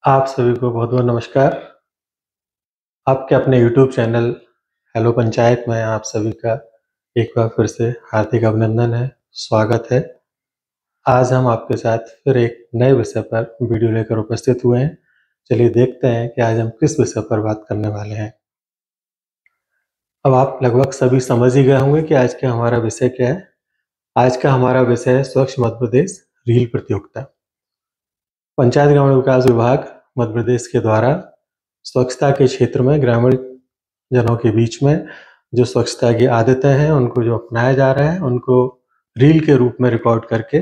आप सभी को बहुत-बहुत नमस्कार। आपके अपने यूट्यूब चैनल हेलो पंचायत में आप सभी का एक बार फिर से हार्दिक अभिनंदन है, स्वागत है। आज हम आपके साथ फिर एक नए विषय पर वीडियो लेकर उपस्थित हुए हैं। चलिए देखते हैं कि आज हम किस विषय पर बात करने वाले हैं। अब आप लगभग सभी समझ ही गए होंगे कि आज का हमारा विषय क्या है। आज का हमारा विषय है स्वच्छ मध्य प्रदेश रील प्रतियोगिता। पंचायत ग्रामीण विकास विभाग मध्य प्रदेश के द्वारा स्वच्छता के क्षेत्र में ग्रामीण जनों के बीच में जो स्वच्छता की आदतें हैं उनको जो अपनाया जा रहा है उनको रील के रूप में रिकॉर्ड करके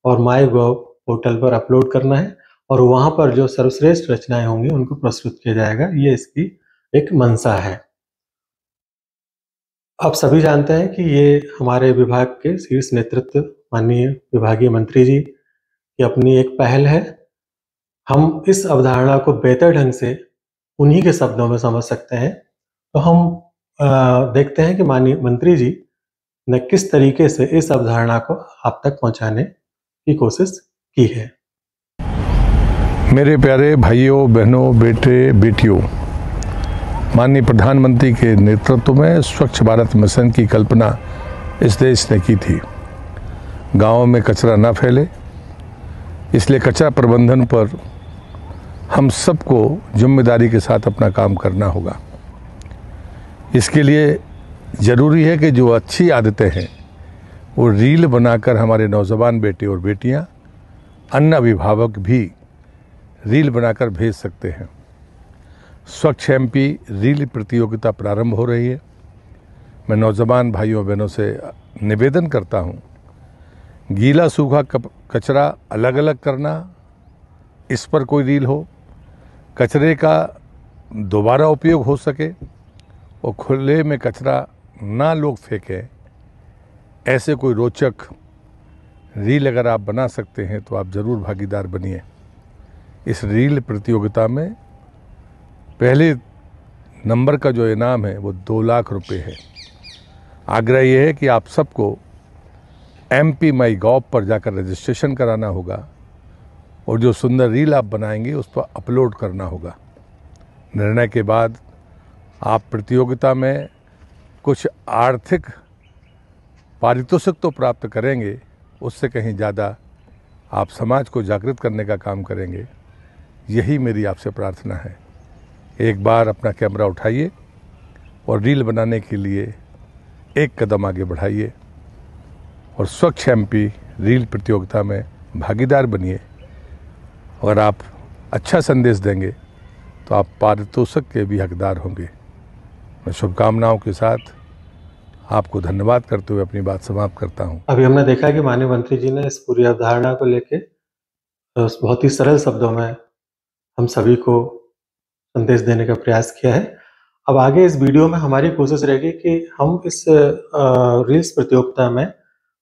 और माईगॉव पोर्टल पर अपलोड करना है और वहाँ पर जो सर्वश्रेष्ठ रचनाएं होंगी उनको प्रस्तुत किया जाएगा। ये इसकी एक मंशा है। आप सभी जानते हैं कि ये हमारे विभाग के शीर्ष नेतृत्व माननीय विभागीय मंत्री जी की अपनी एक पहल है। हम इस अवधारणा को बेहतर ढंग से उन्हीं के शब्दों में समझ सकते हैं। तो हम देखते हैं कि माननीय मंत्री जी ने किस तरीके से इस अवधारणा को आप तक पहुंचाने की कोशिश की है। मेरे प्यारे भाइयों बहनों बेटे बेटियों, माननीय प्रधानमंत्री के नेतृत्व में स्वच्छ भारत मिशन की कल्पना इस देश ने की थी। गाँव में कचरा न फैले, इसलिए कचरा प्रबंधन पर हम सबको जिम्मेदारी के साथ अपना काम करना होगा। इसके लिए ज़रूरी है कि जो अच्छी आदतें हैं वो रील बनाकर हमारे नौजवान बेटे और बेटियां, अन्य अभिभावक भी रील बनाकर भेज सकते हैं। स्वच्छ एमपी रील प्रतियोगिता प्रारंभ हो रही है। मैं नौजवान भाइयों बहनों से निवेदन करता हूं, गीला सूखा कचरा अलग अलग करना, इस पर कोई रील हो, कचरे का दोबारा उपयोग हो सके और खुले में कचरा ना लोग फेंकें, ऐसे कोई रोचक रील अगर आप बना सकते हैं तो आप ज़रूर भागीदार बनिए। इस रील प्रतियोगिता में पहले नंबर का जो इनाम है वो 2 लाख रुपए है। आग्रह ये है कि आप सबको MP माईगॉव पर जाकर रजिस्ट्रेशन कराना होगा और जो सुंदर रील आप बनाएंगे उस पर अपलोड करना होगा। निर्णय के बाद आप प्रतियोगिता में कुछ आर्थिक पारितोषिक तो प्राप्त करेंगे, उससे कहीं ज़्यादा आप समाज को जागृत करने का काम करेंगे। यही मेरी आपसे प्रार्थना है। एक बार अपना कैमरा उठाइए और रील बनाने के लिए एक कदम आगे बढ़ाइए और स्वच्छ MP रील प्रतियोगिता में भागीदार बनिए। अगर आप अच्छा संदेश देंगे तो आप पारितोषिक के भी हकदार होंगे। मैं शुभकामनाओं के साथ आपको धन्यवाद करते हुए अपनी बात समाप्त करता हूं। अभी हमने देखा कि माननीय मंत्री जी ने इस पूरी अवधारणा को लेके बहुत ही सरल शब्दों में हम सभी को संदेश देने का प्रयास किया है। अब आगे इस वीडियो में हमारी कोशिश रहेगी कि हम इस रील्स प्रतियोगिता में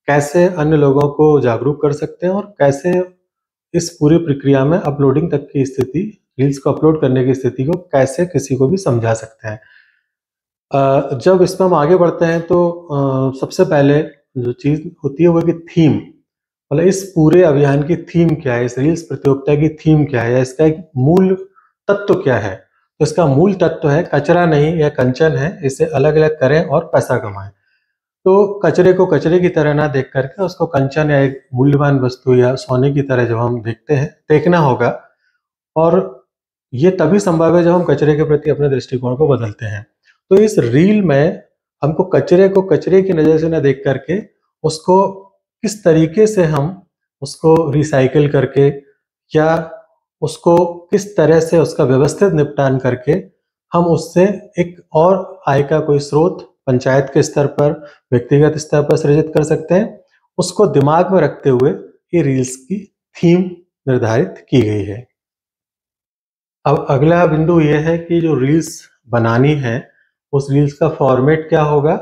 कैसे अन्य लोगों को जागरूक कर सकते हैं और कैसे इस पूरी प्रक्रिया में अपलोडिंग तक की स्थिति, रील्स को अपलोड करने की स्थिति को कैसे किसी को भी समझा सकते हैं। जब इसमें हम आगे बढ़ते हैं तो सबसे पहले जो चीज़ होती है वो कि थीम, मतलब इस पूरे अभियान की थीम क्या है, इस रील्स प्रतियोगिता की थीम क्या है, या इसका एक मूल तत्व क्या है। तो इसका मूल तत्व है कचरा नहीं, यह कंचन है, इसे अलग अलग करें और पैसा कमाएं। तो कचरे को कचरे की तरह ना देख करके उसको कंचन या एक मूल्यवान वस्तु या सोने की तरह जब हम देखते हैं, देखना होगा। और ये तभी संभव है जब हम कचरे के प्रति अपने दृष्टिकोण को बदलते हैं। तो इस रील में हमको कचरे को कचरे की नज़र से न देख करके उसको किस तरीके से हम उसको रिसाइकिल करके या उसको किस तरह से उसका व्यवस्थित निपटान करके हम उससे एक और आय का कोई स्रोत पंचायत के स्तर पर, व्यक्तिगत स्तर पर सृजित कर सकते हैं, उसको दिमाग में रखते हुए ये रील्स की थीम निर्धारित की गई है। अब अगला बिंदु ये है कि जो रील्स बनानी है उस रील्स का फॉर्मेट क्या होगा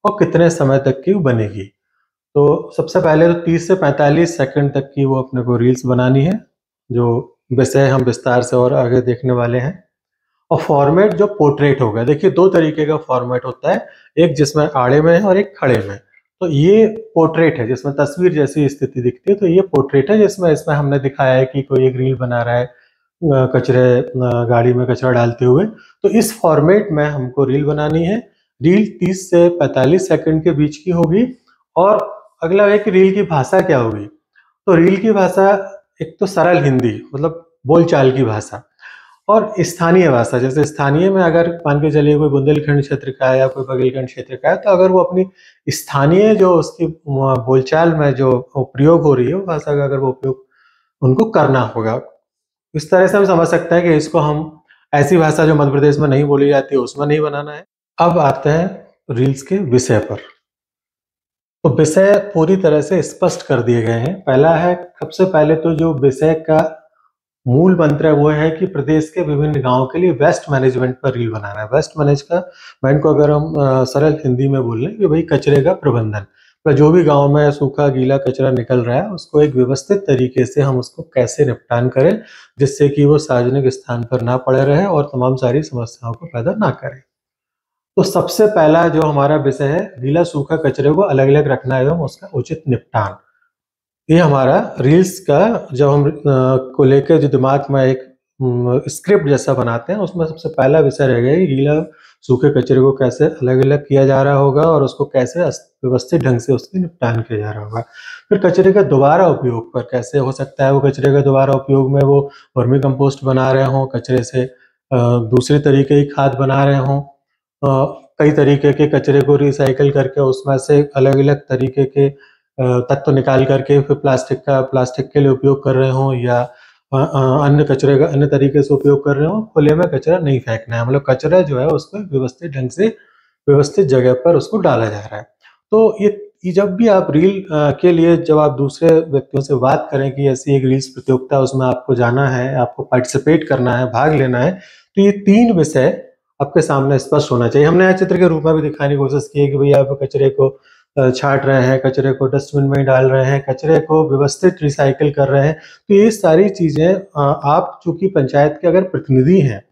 और कितने समय तक की बनेगी। तो सबसे पहले तो 30 से 45 सेकंड तक की वो अपने को रील्स बनानी है, जो विषय हम विस्तार से और आगे देखने वाले हैं। और फॉर्मेट जो पोर्ट्रेट होगा, देखिए 2 तरीके का फॉर्मेट होता है, एक जिसमें आड़े में है और एक खड़े में। तो ये पोर्ट्रेट है जिसमें तस्वीर जैसी स्थिति दिखती है, तो ये पोर्ट्रेट है जिसमें इसमें हमने दिखाया है कि कोई एक रील बना रहा है, कचरे गाड़ी में कचरा डालते हुए। तो इस फॉर्मेट में हमको रील बनानी है। रील 30 से 45 सेकंड के बीच की होगी। और अगला है कि रील की भाषा क्या होगी। तो रील की भाषा एक तो सरल हिंदी, मतलब बोलचाल की भाषा, और स्थानीय भाषा। जैसे स्थानीय में अगर मान के चलिए कोई बुंदेलखंड क्षेत्र का है या कोई बघेलखंड क्षेत्र का है, तो अगर वो अपनी स्थानीय जो उसकी बोलचाल में जो प्रयोग हो रही है वो भाषा का अगर वो उपयोग उनको करना होगा। इस तरह से हम समझ सकते हैं कि इसको हम ऐसी भाषा जो मध्य प्रदेश में नहीं बोली जाती है उसमें नहीं बनाना है। अब आते हैं रील्स के विषय पर। तो विषय पूरी तरह से स्पष्ट कर दिए गए हैं। पहला है, सबसे पहले तो जो विषय का मूल मंत्र है वो है कि प्रदेश के विभिन्न गांवों के लिए वेस्ट मैनेजमेंट पर रील बनाना है। वेस्ट मैनेजमेंट को अगर हम सरल हिंदी में बोल लें कि भाई कचरे का प्रबंधन, तो जो भी गांव में सूखा गीला कचरा निकल रहा है उसको एक व्यवस्थित तरीके से हम उसको कैसे निपटान करें जिससे कि वो सार्वजनिक स्थान पर ना पड़े रहे और तमाम सारी समस्याओं को पैदा ना करे। तो सबसे पहला जो हमारा विषय है, गीला सूखा कचरे को अलग अलग रखना एवं उसका उचित निपटान। ये हमारा रील्स का जब हम को लेकर जो दिमाग में एक स्क्रिप्ट जैसा बनाते हैं उसमें सबसे पहला विषय रहेगा कि गीला सूखे कचरे को कैसे अलग अलग किया जा रहा होगा और उसको कैसे व्यवस्थित ढंग से उसके निपटान किया जा रहा होगा। फिर कचरे का दोबारा उपयोग पर कैसे हो सकता है, वो कचरे का दोबारा उपयोग में वो वर्मी कंपोस्ट बना रहे हों, कचरे से दूसरे तरीके की खाद बना रहे हों, कई तरीके के कचरे को रिसाइकिल करके उसमें से अलग अलग तरीके के तत्व निकाल करके फिर प्लास्टिक के लिए उपयोग कर रहे हों या अन्य कचरे का अन्य तरीके से उपयोग कर रहे हों। खुले में कचरा नहीं फेंकना है, मतलब कचरा जो है उसको व्यवस्थित ढंग से व्यवस्थित जगह पर उसको डाला जा रहा है। तो ये जब भी आप रील के लिए जब आप दूसरे व्यक्तियों से बात करें कि ऐसी एक रील्स प्रतियोगिता उसमें आपको जाना है, आपको पार्टिसिपेट करना है, भाग लेना है, तो ये 3 विषय आपके सामने स्पष्ट होना चाहिए। हमने चित्र के रूप में भी दिखाने की कोशिश की है कि भाई आप कचरे को छांट रहे हैं, कचरे को डस्टबिन में डाल रहे हैं, कचरे को व्यवस्थित रिसाइकिल कर रहे हैं। तो ये सारी चीजें आप चूंकि पंचायत के अगर प्रतिनिधि हैं,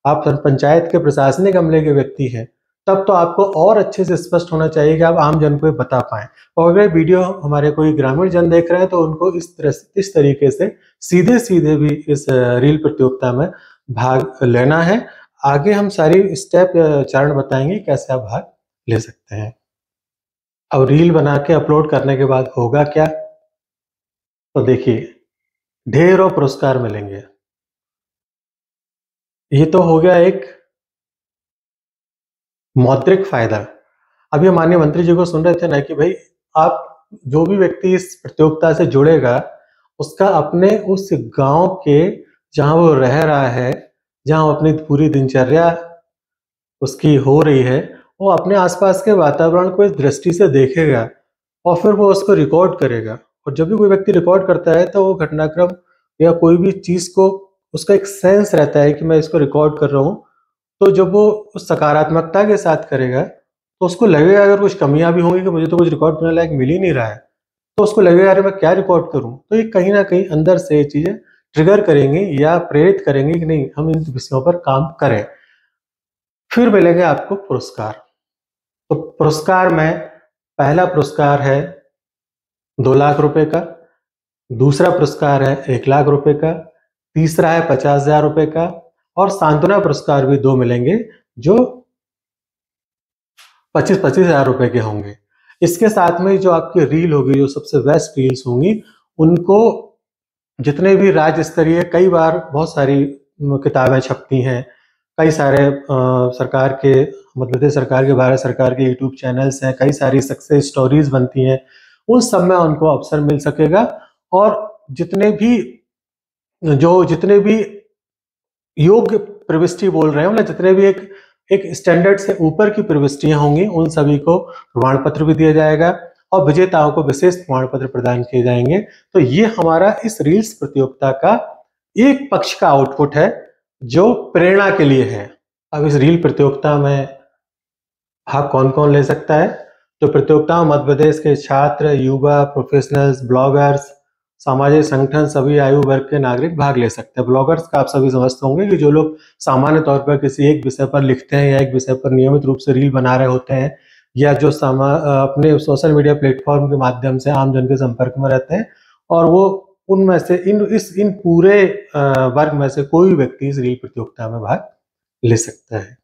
आप पंचायत के प्रशासनिक अमले के व्यक्ति हैं, तब तो आपको और अच्छे से स्पष्ट होना चाहिए कि आप आम जन को बता पाएं। और अगर वीडियो हमारे कोई ग्रामीण जन देख रहे हैं तो उनको इस तरीके से सीधे सीधे भी इस रील प्रतियोगिता में भाग लेना है। आगे हम सारी स्टेप चरण बताएंगे कैसे आप भाग ले सकते हैं। अब रील बना के अपलोड करने के बाद होगा क्या, तो देखिए ढेरों पुरस्कार मिलेंगे। ये तो हो गया एक मौद्रिक फायदा। अब ये माननीय मंत्री जी को सुन रहे थे ना कि भाई आप जो भी व्यक्ति इस प्रतियोगिता से जुड़ेगा उसका अपने उस गांव के जहां वो रह रहा है, जहां वो अपनी पूरी दिनचर्या उसकी हो रही है, वो अपने आसपास के वातावरण को इस दृष्टि से देखेगा और फिर वो उसको रिकॉर्ड करेगा। और जब भी कोई व्यक्ति रिकॉर्ड करता है तो वो घटनाक्रम या कोई भी चीज को उसका एक सेंस रहता है कि मैं इसको रिकॉर्ड कर रहा हूँ। तो जब वो उस सकारात्मकता के साथ करेगा तो उसको लगेगा अगर कुछ कमियां भी होंगी कि मुझे तो कुछ रिकॉर्ड करने लायक मिल ही नहीं रहा है, तो उसको लगेगा अरे मैं क्या रिकॉर्ड करूं। तो ये कहीं ना कहीं अंदर से ये चीजें ट्रिगर करेंगी या प्रेरित करेंगी कि नहीं हम इन विषयों पर काम करें। फिर मिलेंगे आपको पुरस्कार। तो पुरस्कार में पहला पुरस्कार है 2 लाख रुपए का, दूसरा पुरस्कार है 1 लाख रुपए का, तीसरा है 50,000 रुपए का और सांत्वना पुरस्कार भी 2 मिलेंगे जो 25-25 हजार रुपए के होंगे। इसके साथ में जो आपकी रील होगी, जो सबसे बेस्ट रील्स होंगी, उनको जितने भी राज्य स्तरीय कई बार बहुत सारी किताबें छपती हैं, कई सारे सरकार के मध्य प्रदेश सरकार के, भारत सरकार के यूट्यूब चैनल्स हैं, कई सारी सक्सेस स्टोरीज बनती हैं, उन सब में उनको अवसर मिल सकेगा। और जितने भी योग्य प्रविष्टि बोल रहे हैं, मतलब जितने भी एक स्टैंडर्ड से ऊपर की प्रविष्टियां होंगी, उन सभी को प्रमाण पत्र भी दिया जाएगा और विजेताओं को विशेष प्रमाण पत्र प्रदान किए जाएंगे। तो ये हमारा इस रील्स प्रतियोगिता का एक पक्ष का आउटपुट है जो प्रेरणा के लिए है। अब इस रील प्रतियोगिता में भाग कौन कौन ले सकता है? तो प्रतियोगिता मध्य प्रदेश के छात्र, युवा, प्रोफेशनल्स, ब्लॉगर्स, सामाजिक संगठन, सभी आयु वर्ग के नागरिक भाग ले सकते हैं। ब्लॉगर्स का आप सभी समझते होंगे कि जो लोग सामान्य तौर पर किसी एक विषय पर लिखते हैं या एक विषय पर नियमित रूप से रील बना रहे होते हैं या जो अपने सोशल मीडिया प्लेटफॉर्म के माध्यम से आम जन के संपर्क में रहते हैं और वो उनमें से इन पूरे वर्ग में से कोई भी व्यक्ति इस रील प्रतियोगिता में भाग ले सकता है।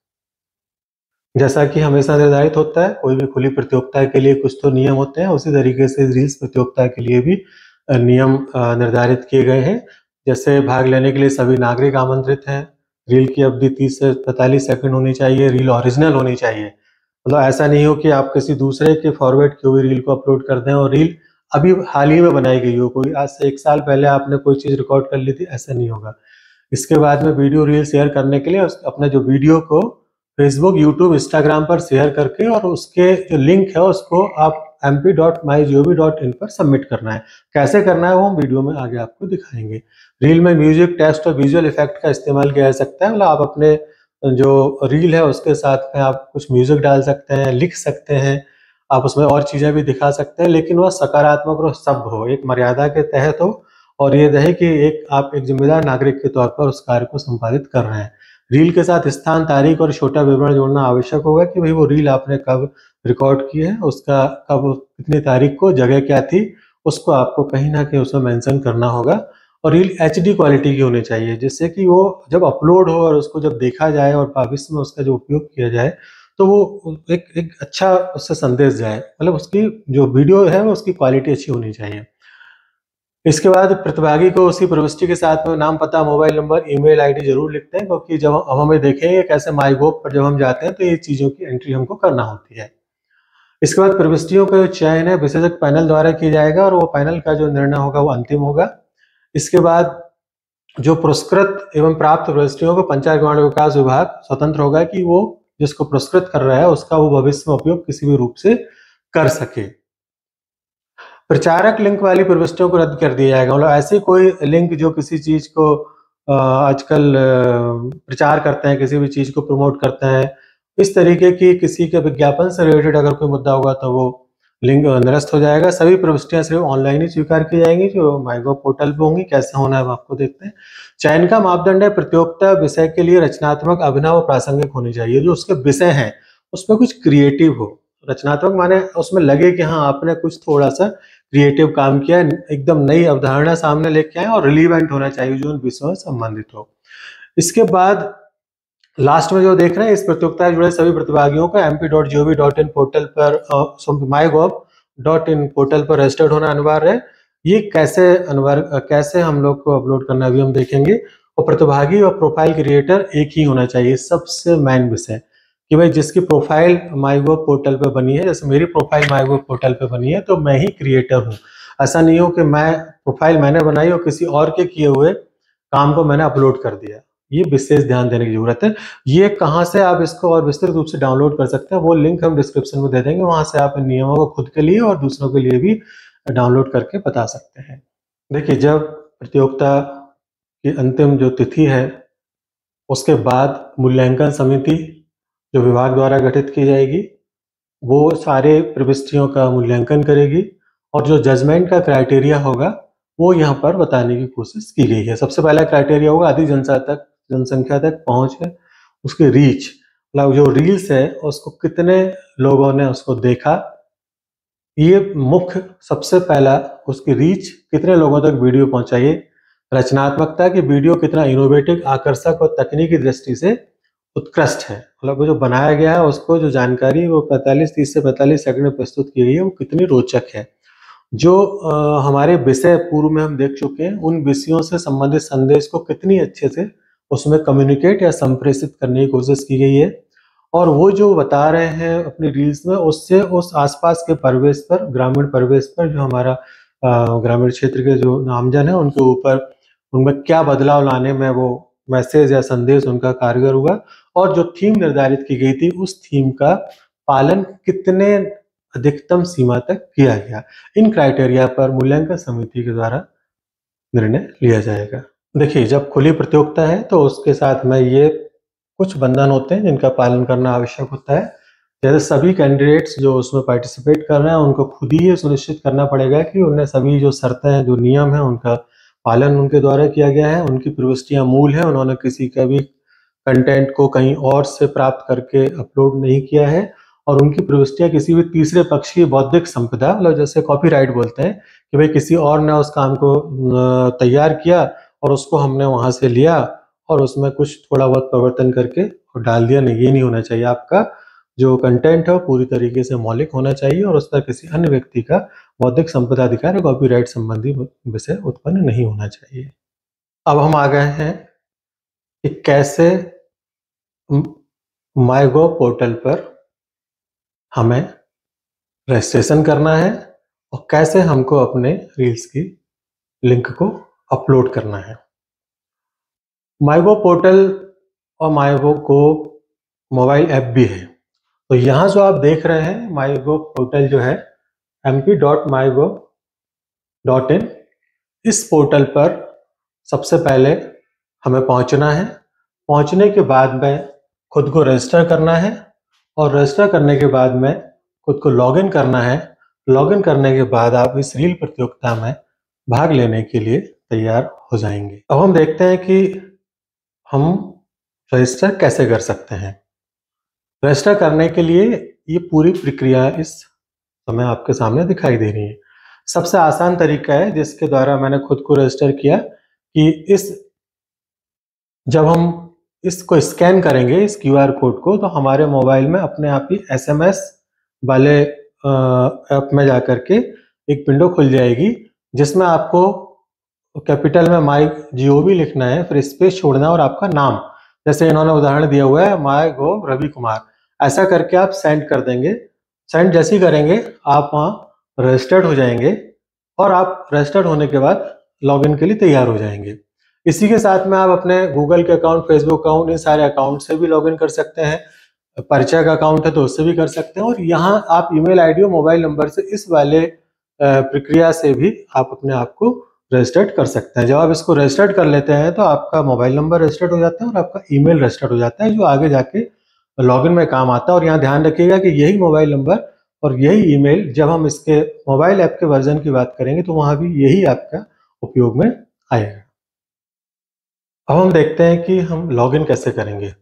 जैसा कि हमेशा निर्धारित होता है, कोई भी खुली प्रतियोगिता के लिए कुछ तो नियम होते हैं, उसी तरीके से रील्स प्रतियोगिता के लिए भी नियम निर्धारित किए गए हैं। जैसे भाग लेने के लिए सभी नागरिक आमंत्रित हैं। रील की अवधि 30 से 45 सेकंड होनी चाहिए। रील ओरिजिनल होनी चाहिए, मतलब ऐसा नहीं हो कि आप किसी दूसरे के फॉरवर्ड की हुई रील को अपलोड कर दें और रील अभी हाल ही में बनाई गई हो, कोई आज से 1 साल पहले आपने कोई चीज़ रिकॉर्ड कर ली थी, ऐसा नहीं होगा। इसके बाद में वीडियो रील शेयर करने के लिए अपने जो वीडियो को फेसबुक, यूट्यूब, इंस्टाग्राम पर शेयर करके और उसके जो लिंक है उसको आप mp.mygov.in पर सबमिट करना है। कैसे करना है वो हम वीडियो में आगे आपको दिखाएंगे। रील में म्यूजिक, टेक्स्ट और विजुअल इफेक्ट का इस्तेमाल किया जा सकता है। मतलब आप अपने जो रील है उसके साथ में आप कुछ म्यूजिक डाल सकते हैं, लिख सकते हैं, आप उसमें और चीज़ें भी दिखा सकते हैं, लेकिन वह सकारात्मक और सभ्य हो, एक मर्यादा के तहत हो और ये रहे कि आप एक जिम्मेदार नागरिक के तौर पर उस कार्य को संपादित कर रहे हैं। रील के साथ स्थान, तारीख और छोटा विवरण जोड़ना आवश्यक होगा कि भाई वो रील आपने कब रिकॉर्ड की है, उसका कब, कितनी तारीख को, जगह क्या थी, उसको आपको कहीं ना कहीं उसमें मेंशन करना होगा। और रील HD क्वालिटी की होनी चाहिए, जिससे कि वो जब अपलोड हो और उसको जब देखा जाए और भविष्य में उसका जो उपयोग किया जाए तो वो एक अच्छा उससे संदेश जाए, मतलब उसकी जो वीडियो है उसकी क्वालिटी अच्छी होनी चाहिए। इसके बाद प्रतिभागी को उसी प्रविष्टि के साथ में नाम, पता, मोबाइल नंबर, ईमेल आईडी जरूर लिखते हैं, क्योंकि जब हम हमें देखेंगे कैसे माईगोव पर जब हम जाते हैं तो ये चीज़ों की एंट्री हमको करना होती है। इसके बाद प्रविष्टियों का जो चयन है विशेषज्ञ पैनल द्वारा किया जाएगा और वो पैनल का जो निर्णय होगा वो अंतिम होगा। इसके बाद जो पुरस्कृत एवं प्राप्त प्रविष्टियों को पंचायत ग्रामीण विकास विभाग स्वतंत्र होगा कि वो जिसको पुरस्कृत कर रहा है उसका वो भविष्य में उपयोग किसी भी रूप से कर सके। प्रचारक लिंक वाली प्रविष्टियों को रद्द कर दिया जाएगा। मतलब ऐसी कोई लिंक जो किसी चीज को आजकल प्रचार करते हैं, किसी भी चीज को प्रमोट करते हैं, इस तरीके की किसी के विज्ञापन से रिलेटेड अगर कोई मुद्दा होगा तो वो लिंक निरस्त हो जाएगा। सभी प्रविष्टियां सिर्फ ऑनलाइन ही स्वीकार की जाएंगी जो माईगोव पोर्टल पे होंगी। कैसे होना है वो आपको देखते हैं। चयन का मापदंड है प्रतियोगिता विषय के लिए रचनात्मक, अभिनव और प्रासंगिक होनी चाहिए। जो उसके विषय हैं उसमें कुछ क्रिएटिव हो। रचनात्मक माने उसमें लगे कि हाँ आपने कुछ थोड़ा सा क्रिएटिव काम किया, एकदम नई अवधारणा सामने लेके आए, और रिलीवेंट होना चाहिए जो उन विषयों से संबंधित हो। इसके बाद लास्ट में जो देख रहे हैं, इस प्रतियोगिता से जुड़े सभी प्रतिभागियों को mp.gov.in पोर्टल पर mygov.in पोर्टल पर रजिस्टर्ड होना अनिवार्य है। ये कैसे हम लोग को अपलोड करना भी हम देखेंगे। और प्रतिभागी और प्रोफाइल क्रिएटर एक ही होना चाहिए। सबसे मेन विषय कि भाई जिसकी प्रोफाइल माईगोव पोर्टल पे बनी है, जैसे मेरी प्रोफाइल माईगोव पोर्टल पे बनी है तो मैं ही क्रिएटर हूँ। ऐसा नहीं हो कि प्रोफाइल मैंने बनाई और किसी और के किए हुए काम को मैंने अपलोड कर दिया। ये विशेष ध्यान देने की जरूरत है। ये कहाँ से आप इसको और विस्तृत रूप से डाउनलोड कर सकते हैं वो लिंक हम डिस्क्रिप्शन में दे देंगे। वहां से आप इन नियमों को खुद के लिए और दूसरों के लिए भी डाउनलोड करके बता सकते हैं। देखिए, जब प्रतियोगिता की अंतिम जो तिथि है उसके बाद मूल्यांकन समिति जो विभाग द्वारा गठित की जाएगी वो सारे प्रविष्टियों का मूल्यांकन करेगी और जो जजमेंट का क्राइटेरिया होगा वो यहाँ पर बताने की कोशिश की गई है। सबसे पहला क्राइटेरिया होगा अधिक जनसंख्या तक पहुंच है, उसकी रीच, मतलब जो रील्स है उसको कितने लोगों ने उसको देखा, ये मुख्य सबसे पहला, उसकी रीच कितने लोगों तक वीडियो पहुंचाइए, रचनात्मकता की वीडियो कितना इनोवेटिव, आकर्षक और तकनीकी दृष्टि से उत्कृष्ट है, मतलब वो जो बनाया गया है उसको जो जानकारी वो 30 से 45 सेकंड में प्रस्तुत की गई है वो कितनी रोचक है। जो हमारे विषय पूर्व में हम देख चुके हैं उन विषयों से संबंधित संदेश को कितनी अच्छे से उसमें कम्युनिकेट या संप्रेषित करने की कोशिश की गई है, और वो जो बता रहे हैं अपनी रील्स में उससे उस आसपास के परिवेश पर, ग्रामीण परिवेश पर, जो हमारा ग्रामीण क्षेत्र के जो नामजन है उनके ऊपर, उनमें क्या बदलाव लाने में वो मैसेज या संदेश उनका कारगर हुआ, और जो थीम निर्धारित की गई थी उस थीम का पालन कितने अधिकतम सीमा तक किया गया। इन क्राइटेरिया पर मूल्यांकन समिति के द्वारा निर्णय लिया जाएगा। देखिए, जब खुली प्रतियोगिता है तो उसके साथ में ये कुछ बंधन होते हैं जिनका पालन करना आवश्यक होता है। जैसे सभी कैंडिडेट्स जो उसमें पार्टिसिपेट कर रहे हैं उनको खुद ही ये सुनिश्चित करना पड़ेगा कि उन्हें सभी जो शर्तें हैं, जो नियम है, उनका पालन उनके द्वारा किया गया है। उनकी प्रविष्टियां मूल है, उन्होंने किसी का भी कंटेंट को कहीं और से प्राप्त करके अपलोड नहीं किया है, और उनकी प्रविष्टियां किसी भी तीसरे पक्ष की बौद्धिक संपदा, मतलब जैसे कॉपीराइट बोलते हैं कि भाई किसी और ने उस काम को तैयार किया और उसको हमने वहां से लिया और उसमें कुछ थोड़ा बहुत परिवर्तन करके और डाल दिया। नहीं, ये नहीं होना चाहिए। आपका जो कंटेंट है वो पूरी तरीके से मौलिक होना चाहिए और उस पर किसी अन्य व्यक्ति का बौद्धिक संपदा अधिकार या कॉपीराइट संबंधी विषय उत्पन्न नहीं होना चाहिए। अब हम आ गए हैं कि कैसे माईगोव पोर्टल पर हमें रजिस्ट्रेशन करना है और कैसे हमको अपने रील्स की लिंक को अपलोड करना है। माईगोव पोर्टल और माईगोव को मोबाइल ऐप भी है। तो यहाँ जो आप देख रहे हैं माईगोव पोर्टल जो है mp.mygov.in, इस पोर्टल पर सबसे पहले हमें पहुंचना है। पहुंचने के बाद में खुद को रजिस्टर करना है और रजिस्टर करने के बाद में खुद को लॉगिन करना है। लॉगिन करने के बाद आप इस रील प्रतियोगिता में भाग लेने के लिए तैयार हो जाएंगे। अब हम देखते हैं कि हम रजिस्टर कैसे कर सकते हैं। रजिस्टर करने के लिए ये पूरी प्रक्रिया इस समय आपके सामने दिखाई दे रही है। सबसे आसान तरीका है जिसके द्वारा मैंने खुद को रजिस्टर किया कि जब हम इसको स्कैन करेंगे इस क्यूआर कोड को, तो हमारे मोबाइल में अपने आप ही एसएमएस वाले ऐप में जाकर के एक विंडो खुल जाएगी जिसमें आपको कैपिटल में MyGov लिखना है, फिर स्पेस छोड़ना है और आपका नाम, जैसे इन्होंने उदाहरण दिया हुआ है MyGov रवि कुमार, ऐसा करके आप सेंड कर देंगे। सेंड जैसे ही करेंगे आप वहाँ रजिस्टर्ड हो जाएंगे और आप रजिस्टर्ड होने के बाद लॉगिन के लिए तैयार हो जाएंगे। इसी के साथ में आप अपने गूगल के अकाउंट, फेसबुक अकाउंट, इन सारे अकाउंट से भी लॉगिन कर सकते हैं। परिचय का अकाउंट है तो उससे भी कर सकते हैं और यहाँ आप ईमेल आईडी और मोबाइल नंबर से इस वाले प्रक्रिया से भी आप अपने आप को रजिस्टर्ड कर सकते हैं। जब आप इसको रजिस्टर्ड कर लेते हैं तो आपका मोबाइल नंबर रजिस्टर्ड हो जाता है और आपका ईमेल रजिस्टर्ड हो जाता है, जो आगे जाके लॉगिन में काम आता है। और यहाँ ध्यान रखिएगा कि यही मोबाइल नंबर और यही ईमेल, जब हम इसके मोबाइल ऐप के वर्जन की बात करेंगे तो वहां भी यही आपका उपयोग में आएगा। अब हम देखते हैं कि हम लॉगिन कैसे करेंगे।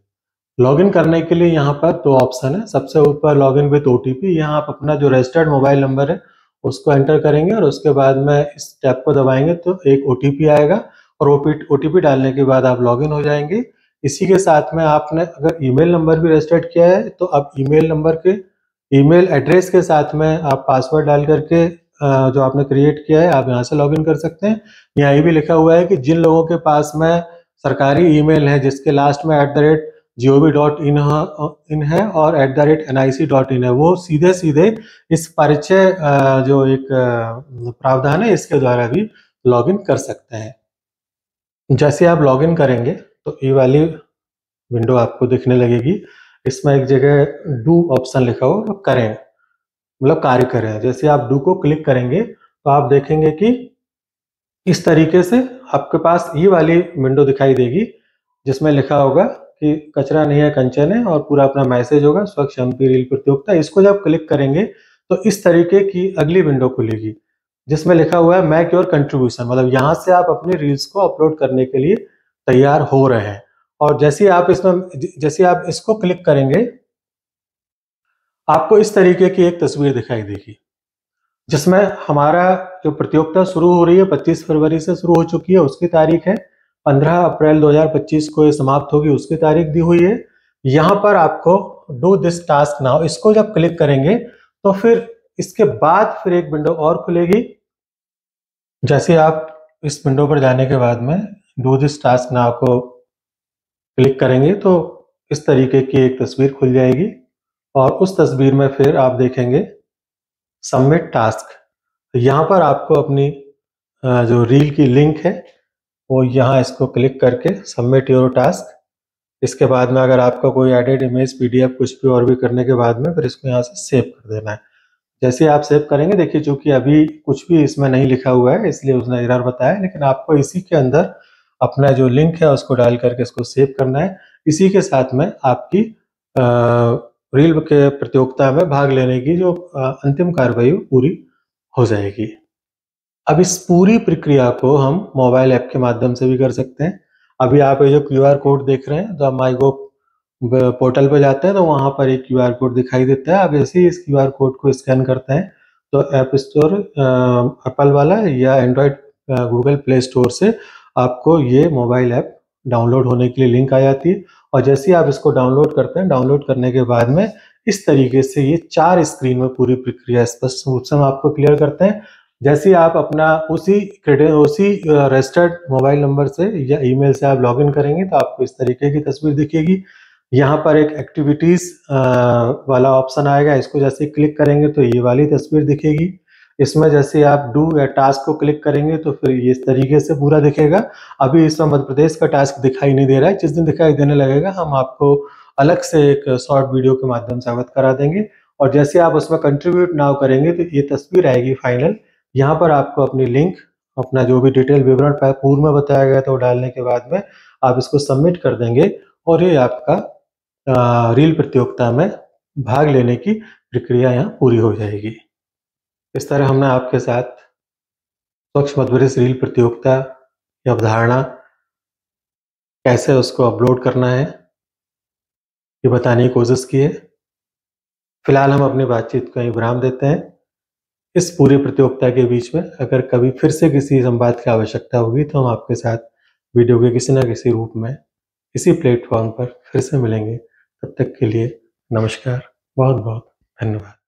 लॉगिन करने के लिए यहाँ पर दो ऑप्शन है। सबसे ऊपर लॉगिन विद ओटीपी, यहाँ आप अपना जो रजिस्टर्ड मोबाइल नंबर है उसको एंटर करेंगे और उसके बाद में इस टैब को दबाएंगे तो एक ओटीपी आएगा और ओटीपी डालने के बाद आप लॉगिन हो जाएंगे। इसी के साथ में आपने अगर ईमेल नंबर भी रजिस्टर्ड किया है तो आप ईमेल नंबर के ईमेल एड्रेस के साथ में आप पासवर्ड डाल करके जो आपने क्रिएट किया है आप यहाँ से लॉगिन कर सकते हैं। यहाँ ये भी लिखा हुआ है कि जिन लोगों के पास में सरकारी ईमेल है जिसके लास्ट में @gov.in है और @nic.in है, वो सीधे सीधे इस परिचय जो एक प्रावधान है इसके द्वारा भी लॉगिन कर सकते हैं। जैसे आप लॉगिन करेंगे तो ये वाली विंडो आपको दिखने लगेगी। इसमें एक जगह डू ऑप्शन लिखा हो, करें मतलब कार्य करें। जैसे आप डू को क्लिक करेंगे तो आप देखेंगे कि इस तरीके से आपके पास ये वाली विंडो दिखाई देगी जिसमें लिखा होगा कि कचरा नहीं है कंचन है और पूरा अपना मैसेज होगा स्वच्छ एमपी रील प्रतियोगिता। इसको जब क्लिक करेंगे तो इस तरीके की अगली विंडो खुलेगी जिसमें लिखा हुआ है मेक योर कंट्रीब्यूशन, मतलब यहाँ से आप अपनी रील्स को अपलोड करने के लिए तैयार हो रहे हैं। और जैसे आप इसको क्लिक करेंगे आपको इस तरीके की एक तस्वीर दिखाई देगी जिसमें हमारा जो प्रतियोगिता शुरू हो रही है 25 फरवरी से शुरू हो चुकी है, उसकी तारीख है 15 अप्रैल 2025 को ये समाप्त होगी, उसकी तारीख दी हुई है। यहाँ पर आपको डू दिस टास्क नाउ, इसको जब क्लिक करेंगे तो फिर इसके बाद फिर एक विंडो और खुलेगी। जैसे आप इस विंडो पर जाने के बाद में डू दिस टास्क नाउ को क्लिक करेंगे तो इस तरीके की एक तस्वीर खुल जाएगी और उस तस्वीर में फिर आप देखेंगे सबमिट टास्क। यहाँ पर आपको अपनी जो रील की लिंक है वो यहाँ इसको क्लिक करके सबमिट योर टास्क। इसके बाद में अगर आपका कोई एडिट इमेज पीडीएफ कुछ भी और भी करने के बाद में फिर इसको यहाँ से सेव कर देना है। जैसे आप सेव करेंगे, देखिए चूंकि अभी कुछ भी इसमें नहीं लिखा हुआ है इसलिए उसने एरर बताया, लेकिन आपको इसी के अंदर अपना जो लिंक है उसको डाल करके इसको सेव करना है। इसी के साथ में आपकी रील के प्रतियोगिता में भाग लेने की जो अंतिम कार्रवाई पूरी हो जाएगी। अब इस पूरी प्रक्रिया को हम मोबाइल ऐप के माध्यम से भी कर सकते हैं। अभी आप ये जो क्यूआर कोड देख रहे हैं तो माईगोव पोर्टल पे जाते हैं तो वहाँ पर एक QR कोड दिखाई देता है। आप जैसे ही इस QR कोड को स्कैन करते हैं तो ऐप स्टोर एप्पल वाला या एंड्रॉयड गूगल प्ले स्टोर से आपको ये मोबाइल ऐप डाउनलोड होने के लिए लिंक आ जाती है। और जैसे ही आप इसको डाउनलोड करते हैं, डाउनलोड करने के बाद में इस तरीके से ये 4 स्क्रीन में पूरी प्रक्रिया स्पष्ट रूप से हम आपको क्लियर करते हैं। जैसे ही आप अपना उसी रजिस्टर्ड मोबाइल नंबर से या ईमेल से आप लॉगिन करेंगे तो आपको इस तरीके की तस्वीर दिखेगी। यहाँ पर एक एक्टिविटीज वाला ऑप्शन आएगा, इसको जैसे क्लिक करेंगे तो ये वाली तस्वीर दिखेगी। इसमें जैसे आप डू या टास्क को क्लिक करेंगे तो फिर ये इस तरीके से पूरा दिखेगा। अभी इसमें मध्य प्रदेश का टास्क दिखाई नहीं दे रहा है, जिस दिन दिखाई देने लगेगा हम आपको अलग से एक शॉर्ट वीडियो के माध्यम से अवगत करा देंगे। और जैसे आप उसमें कंट्रीब्यूट नाउ करेंगे तो ये तस्वीर आएगी फाइनल। यहाँ पर आपको अपनी लिंक, अपना जो भी डिटेल विवरण पूर्व में बताया गया था वो डालने के बाद में आप इसको सबमिट कर देंगे और ये आपका रील प्रतियोगिता में भाग लेने की प्रक्रिया यहाँ पूरी हो जाएगी। इस तरह हमने आपके साथ स्वच्छ मध्य प्रदेश रील प्रतियोगिता की अवधारणा, कैसे उसको अपलोड करना है, ये बताने की कोशिश की है। फिलहाल हम अपनी बातचीत को यहीं विराम देते हैं। इस पूरी प्रतियोगिता के बीच में अगर कभी फिर से किसी संवाद की आवश्यकता होगी तो हम आपके साथ वीडियो के किसी न किसी रूप में इसी प्लेटफॉर्म पर फिर से मिलेंगे। तब तक के लिए नमस्कार, बहुत बहुत धन्यवाद।